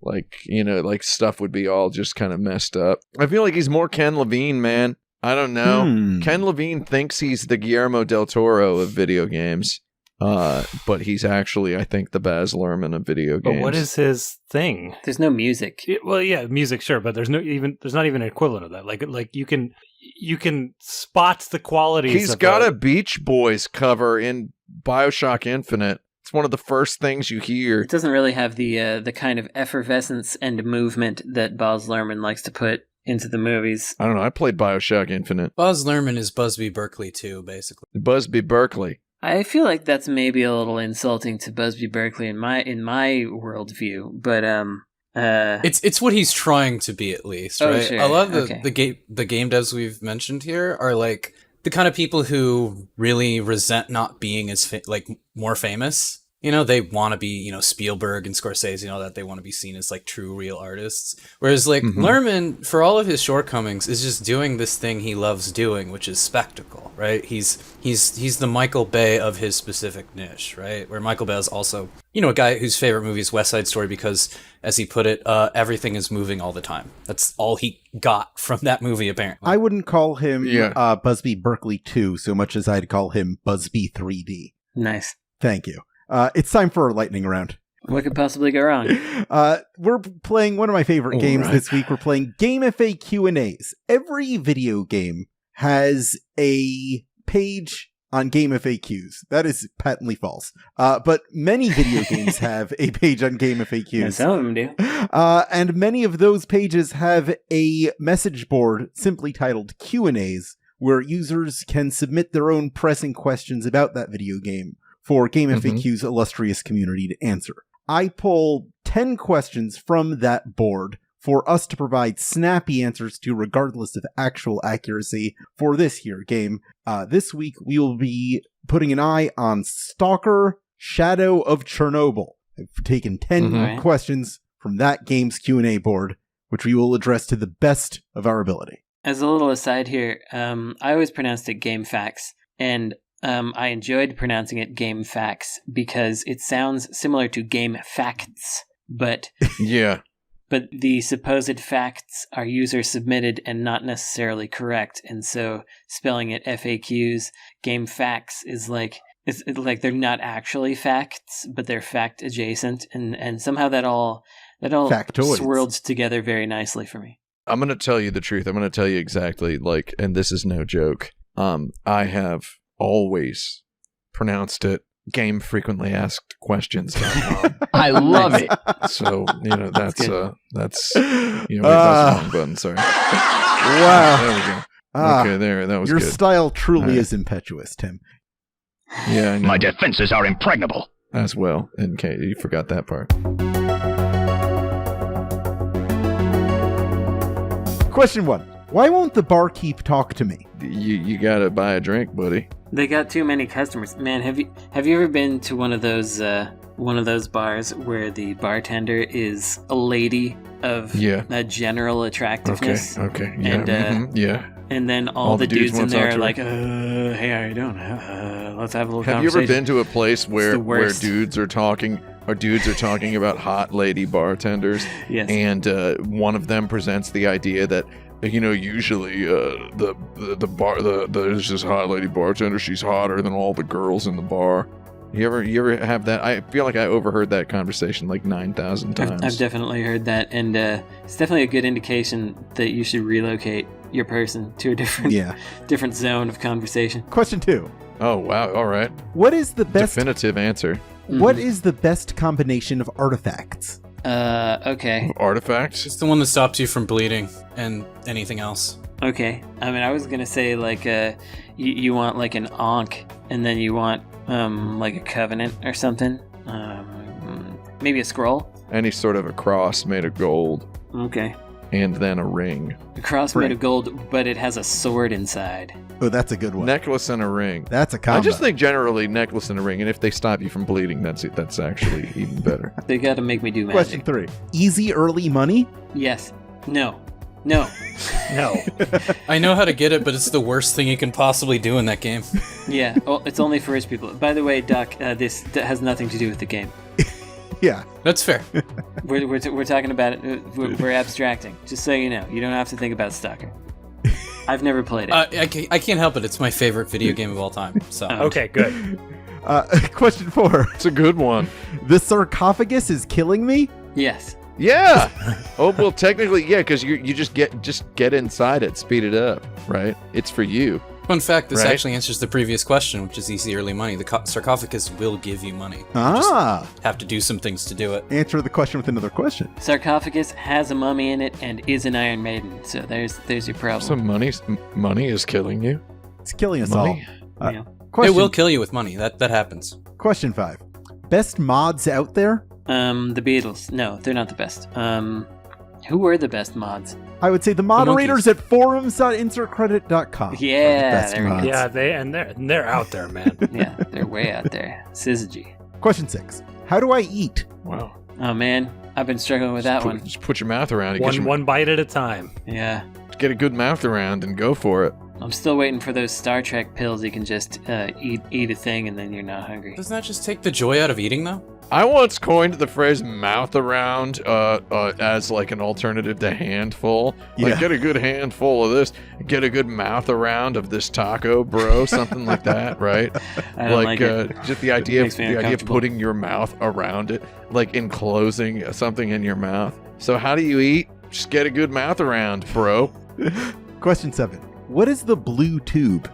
Like stuff would be all just kind of messed up. I feel like he's more Ken Levine, man. I don't know. Ken Levine thinks he's the Guillermo del Toro of video games. But he's actually, I think, the Baz Luhrmann of video games. But what is his thing? there's no music. Well, yeah, music, sure, but there's not even an equivalent of that. Like you can spot the qualities. He's of got a Beach Boys cover in BioShock Infinite. It's one of the first things you hear. It doesn't really have the kind of effervescence and movement that Baz Luhrmann likes to put into the movies. I don't know. I played BioShock Infinite. Baz Luhrmann is Busby Berkeley too, basically. Busby Berkeley. I feel like that's maybe a little insulting to Busby Berkeley in my worldview, but It's what he's trying to be, at least, Oh, right? sure. A lot of Okay. the game devs we've mentioned here are like the kind of people who really resent not being as more famous. They want to be, Spielberg and Scorsese and all that. They want to be seen as like true, real artists. Whereas like Luhrmann, for all of his shortcomings, is just doing this thing he loves doing, which is spectacle, right? He's the Michael Bay of his specific niche, right? Where Michael Bay is also, a guy whose favorite movie is West Side Story because, as he put it, everything is moving all the time. That's all he got from that movie, apparently. I wouldn't call him Yeah. Busby Berkeley 2 so much as I'd call him Busby 3D. nice. Thank you. It's time for our lightning round. What could possibly go wrong? We're playing one of my favorite All games right. this week. We're playing GameFAQ&As. Every video game has a page on GameFAQs. That is patently false. But many video games have a page on Yeah, GameFAQs. some of them do. And many of those pages have a message board simply titled Q&As, where users can submit their own pressing questions about that video game for GameFAQ's illustrious community to answer. I pull 10 questions from that board for us to provide snappy answers to regardless of actual accuracy for this here game. This week, we will be putting an eye on Stalker Shadow of Chernobyl. I've taken 10 Mhm. questions from that game's Q&A board, which we will address to the best of our ability. As a little aside here, I always pronounced it GameFAQs, and I enjoyed pronouncing it GameFAQs because it sounds similar to Game Facts, but Yeah. the supposed facts are user submitted and not necessarily correct, and so spelling it FAQs, Game Facts is like it's like they're not actually facts, but they're fact adjacent, and somehow that all Factoids. swirled together very nicely for me. I'm going to tell you the truth. I'm going to tell you exactly, and this is no joke. I have always pronounced it GameFrequentlyAskedQuestions.com. I love it. So, that's good. that's that's the wrong button, sorry. Wow. There we go. Okay, there, that was Your good. style truly All right. is impetuous, Tim. Yeah, I know. My defenses are impregnable. As well, in case you forgot that part. Question 1. Why won't the barkeep talk to me? You gotta buy a drink, buddy. They got too many customers. Man, have you ever been to one of those bars where the bartender is a lady of a general attractiveness? Okay. Yeah. And yeah. and then all the dudes in want to there talk are to like, her. hey, how you doing? Let's have a little Have you conversation. ever been to a place It's where the worst. dudes are talking about hot lady bartenders, Yes. and one of them presents the idea that usually there's this hot lady bartender, she's hotter than all the girls in the bar. You ever have that? I feel like I overheard that conversation like 9,000 times. I've definitely heard that, and it's definitely a good indication that you should relocate your person to a different zone of conversation. Question 2. Oh wow! All right. What is the best Definitive answer. What is the best combination of artifacts? Okay. Artifacts. It's the one that stops you from bleeding and anything else. Okay. I mean, I was gonna say like you want like an Ankh, and then you want like a covenant or something. Maybe a scroll. Any sort of a cross made of gold, Okay. and then a ring. A cross made of gold, but it has a sword inside. Oh, that's a good one. Necklace and a ring. That's a combo. I just think generally necklace and a ring, and if they stop you from bleeding, that's actually even better. They got to make me do magic. Question 3. Easy early money? Yes. No. No. No. I know how to get it, but it's the worst thing you can possibly do in that game. Yeah. Oh, it's only for rich people. By the way, Doc, this has nothing to do with the game. Yeah. That's fair. We're talking about it. We're abstracting. Just so you know, you don't have to think about Stalker. I've never played it. I can't help it. It's my favorite video game of all time. So Okay, good. Question 4. It's a good one. The sarcophagus is killing me? Yes. Yeah. Oh well, technically, yeah, because you just get inside it, speed it up, right? It's for you. Fun fact: this Right? actually answers the previous question, which is easy early money. The sarcophagus will give you money. Ah. Just have to do some things to do it. Answer the question with another question. Sarcophagus has a mummy in it and is an Iron Maiden. So there's your problem. So money is killing you. It's killing us Money? all. Yeah. Question, It will kill you with money. That happens. Question 5. Best mods out there? The Beatles. No, they're not the best. Who were the best mods? I would say the moderators at forums.insertcredit.com. Yeah, are the best there we go. mods. Yeah, they're out there, man. Yeah, they're way out there. Syzygy. Question 6. How do I eat? Wow. Oh man, I've been struggling with that one. Just put your mouth around it. One bite at a time. Yeah. Get a good mouth around and go for it. I'm still waiting for those Star Trek pills you can just eat a thing and then you're not hungry. Doesn't that just take the joy out of eating, though? I once coined the phrase "mouth around" as like an alternative to handful. Like, Yeah. get a good handful of this, get a good mouth around of this taco, bro. Something like that, right? I don't like it. Just the idea Makes of me the idea of uncomfortable. putting your mouth around it, like enclosing something in your mouth. So how do you eat? Just get a good mouth around, bro. Question 7. What is the blue tube?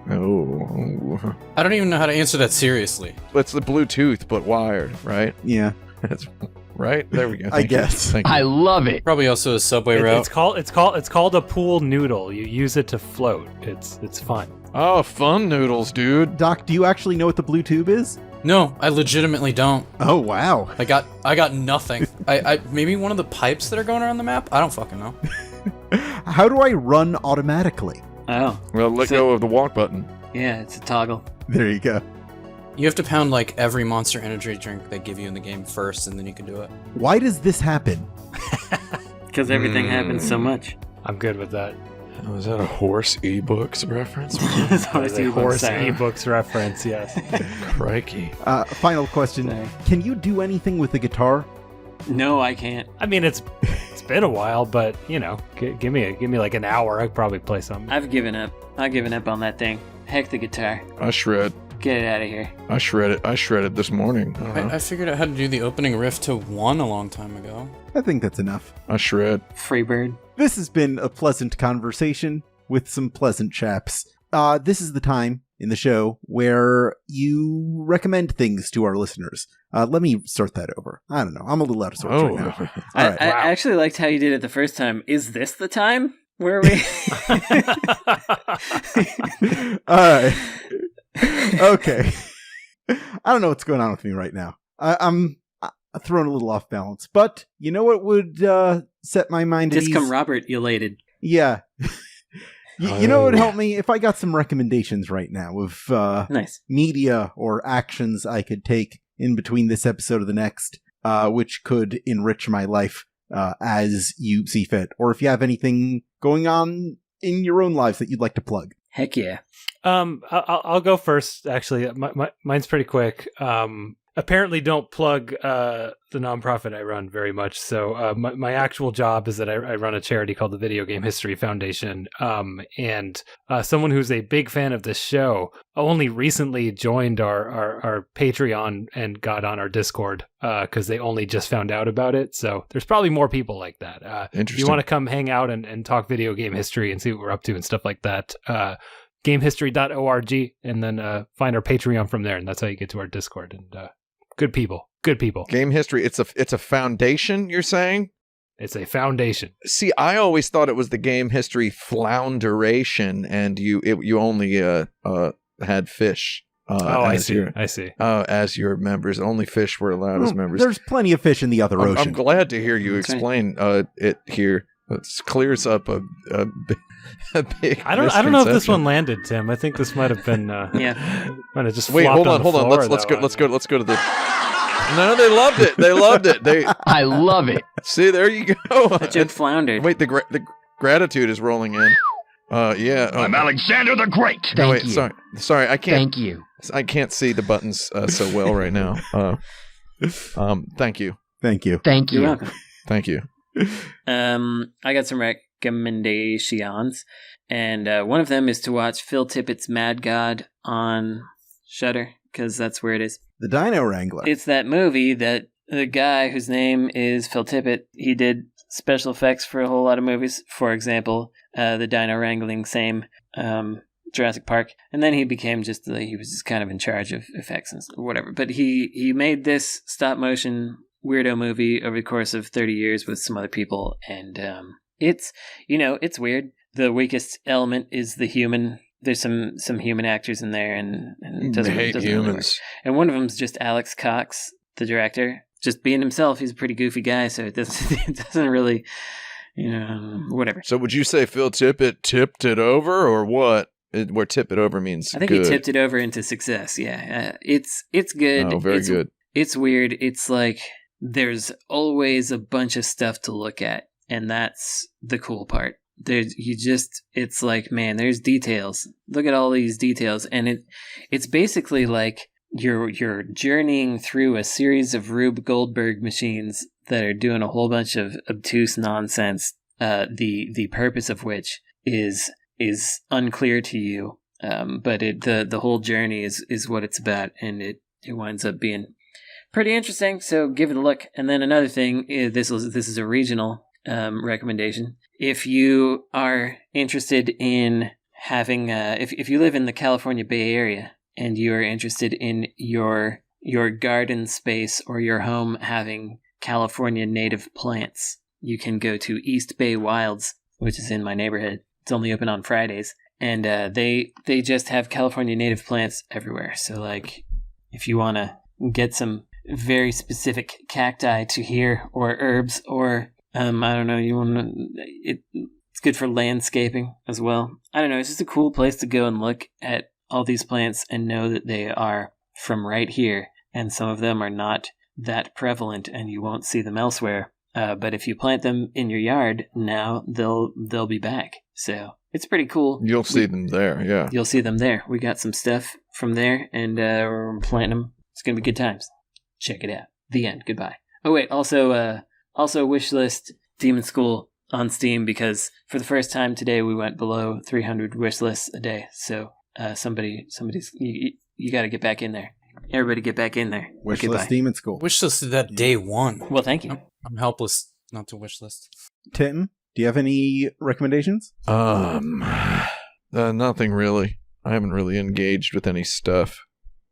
Oh, I don't even know how to answer that seriously. it's the Bluetooth but wired, right? Yeah, That's right. There we go. I Thank you. guess. Thank you. I love it. Probably also a subway route. It's called a pool noodle. You use it to float. It's fun. Oh, fun noodles, dude. Doc, do you actually know what the blue tube is? No, I legitimately don't. Oh, wow. I got nothing. I maybe one of the pipes that are going around the map. I don't fucking know. How do I run automatically? Oh. Well, let go of the walk button. Yeah, it's a toggle. There you go. You have to pound like every Monster Energy drink they give you in the game first, and then you can do it. Why does this happen? Because everything happens so much. I'm good with that. Oh, is that a horse ebooks reference? It's That always is a the horse same. ebooks reference, yes. Crikey. Final question. Sorry. Can you do anything with the guitar? No, I can't. I mean, it's been a while, but give me like an hour. I'd probably play something. I've given up. I've given up on that thing. Heck the guitar. I shred. Get it out of here. I shredded this morning. I figured out how to do the opening riff to 1 a long time ago. I think that's enough. I shred. Freebird. This has been a pleasant conversation with some pleasant chaps. This is the time in the show where you recommend things to our listeners. Let me start that over. I don't know. I'm a little out of sorts right now. All right. I actually liked how you did it the first time. Is this the time? Where are we? All right. Okay. I don't know what's going on with me right now. I'm thrown a little off balance. But you know what would set my mind at ease? Discom Robert elated. Yeah. You know what would help me? If I got some recommendations right now of Nice. media or actions I could take in between this episode of the next, which could enrich my life as you see fit. Or if you have anything going on in your own lives that you'd like to plug. Heck yeah. I'll go first. Actually, mine's pretty quick. Apparently, don't plug the nonprofit I run very much. So my actual job is that I run a charity called the Video Game History Foundation. And someone who's a big fan of this show only recently joined our Patreon and got on our Discord because they only just found out about it. So there's probably more people like that. If you want to come hang out and talk video game history and see what we're up to and stuff like that, gamehistory.org, and then find our Patreon from there. And that's how you get to our Discord. And good people. Game History. It's a foundation, you're saying? It's a foundation. See, I always thought it was the Game History Flounderation, and you only had fish. I see. As your members, only fish were allowed as members. There's plenty of fish in the other ocean. I'm glad to hear you explain it here. It clears up a big. I don't know if this one landed, Tim. I think this might have been. Might have just. Wait, hold on. Let's go to the. No, they loved it. They loved it. I love it. See, there you go. That joke floundered. Wait, the gratitude is rolling in. Yeah. I'm Alexander the Great. Thank you. Sorry, I can't. Thank you. I can't see the buttons so well right now. Thank you. Thank you. Thank You're you. welcome. Thank you. I got some recommendations, and one of them is to watch Phil Tippett's Mad God on Shudder, because that's where it is. The Dino Wrangler. It's that movie that the guy whose name is Phil Tippett, he did special effects for a whole lot of movies. For example, the Dino Wrangling, same, Jurassic Park, and then he became he was just kind of in charge of effects and whatever. But he made this stop motion weirdo movie over the course of 30 years with some other people, and it's weird. The weakest element is the human. There's some human actors in there, and it doesn't hate really humans. work. And one of them's just Alex Cox, the director, just being himself. He's a pretty goofy guy, so it doesn't really, whatever. So would you say Phil Tippett tipped it over, or what? Where tip it over means I think good. he tipped it over into success. Yeah, it's good. Oh, very good. It's weird. It's like there's always a bunch of stuff to look at, and that's the cool part. It's like, man, there's details. Look at all these details, and it's basically like you're journeying through a series of Rube Goldberg machines that are doing a whole bunch of obtuse nonsense. The purpose of which is unclear to you, but the whole journey is what it's about, and it winds up being pretty interesting. So give it a look. And then another thing, this is a regional recommendation. If you are interested in having, if you live in the California Bay Area and you are interested in your garden space or your home having California native plants, you can go to East Bay Wilds, which is in my neighborhood. It's only open on Fridays, and they just have California native plants everywhere. So, like, if you want to get some very specific cacti to here, or herbs, or I don't know, it's good for landscaping as well. I don't know, it's just a cool place to go and look at all these plants and know that they are from right here, and some of them are not that prevalent, and you won't see them elsewhere. But if you plant them in your yard now, they'll be back. So it's pretty cool. You'll see them there, yeah. You'll see them there. We got some stuff from there, and we're planting them. It's gonna be good times. Check it out. The end. Goodbye. Oh wait, also wishlist Demon School on Steam, because for the first time today we went below 300 wish lists a day. So somebody's you got to get back in there. Everybody get back in there. Wishlist Demon School. Wishlist that day one. Well, thank you. I'm helpless not to wishlist. Tim, do you have any recommendations? Nothing really. I haven't really engaged with any stuff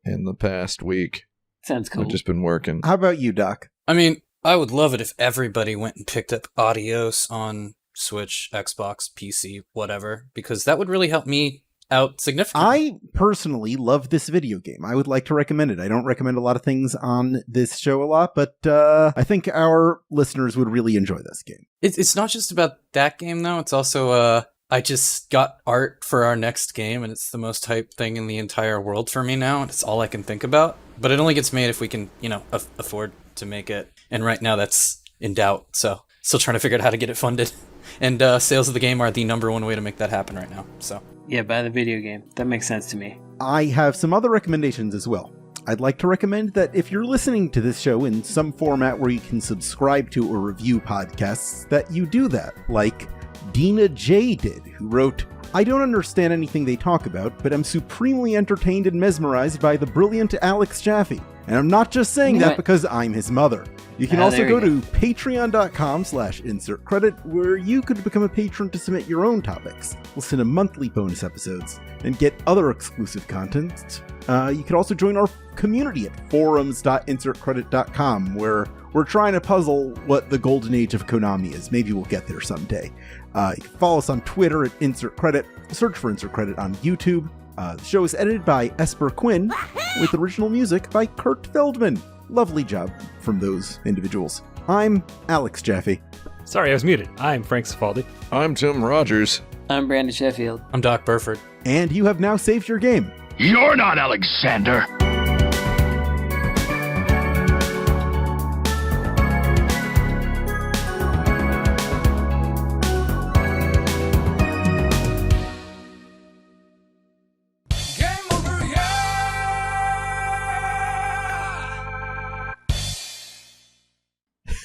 in the past week. Sounds cool. I've just been working. How about you, Doc? I mean, I would love it if everybody went and picked up Adios on Switch, Xbox, PC, whatever, because that would really help me out significantly. I personally love this video game. I would like to recommend it. I don't recommend a lot of things on this show a lot, but I think our listeners would really enjoy this game. It's not just about that game, though. It's also, I just got art for our next game, and it's the most hyped thing in the entire world for me now. It's all I can think about. But it only gets made if we can, afford to make it. And right now that's in doubt, so still trying to figure out how to get it funded. And sales of the game are the number one way to make that happen right now. So Yeah, buy the video game. That makes sense to me. I have some other recommendations as well. I'd like to recommend that if you're listening to this show in some format where you can subscribe to or review podcasts, that you do that, like Dina J did, who wrote, "I don't understand anything they talk about, but I'm supremely entertained and mesmerized by the brilliant Alex Jaffe. And I'm not just saying that because I'm his mother." You can also go to patreon.com/insertcredit, where you could become a patron to submit your own topics, listen to monthly bonus episodes, and get other exclusive content. You can also join our community at forums.insertcredit.com, where we're trying to puzzle what the golden age of Konami is. Maybe we'll get there someday. You can follow us on Twitter at InsertCredit, search for Insert Credit on YouTube. The show is edited by Esper Quinn, with original music by Kurt Feldman. Lovely job from those individuals. I'm Alex Jaffe. Sorry, I was muted. I'm Frank Cifaldi. I'm Tim Rogers. I'm Brandon Sheffield. I'm Doc Burford. And you have now saved your game. You're not Alexander.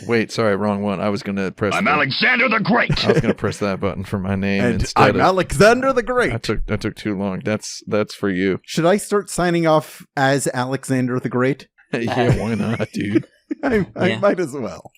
Wait, sorry, wrong one. I was going to press... I'm Alexander the Great. I was going to press that button for my name And instead I'm of... Alexander the Great. That took too long. That's for you. Should I start signing off as Alexander the Great? Yeah, why not, dude? I might as well.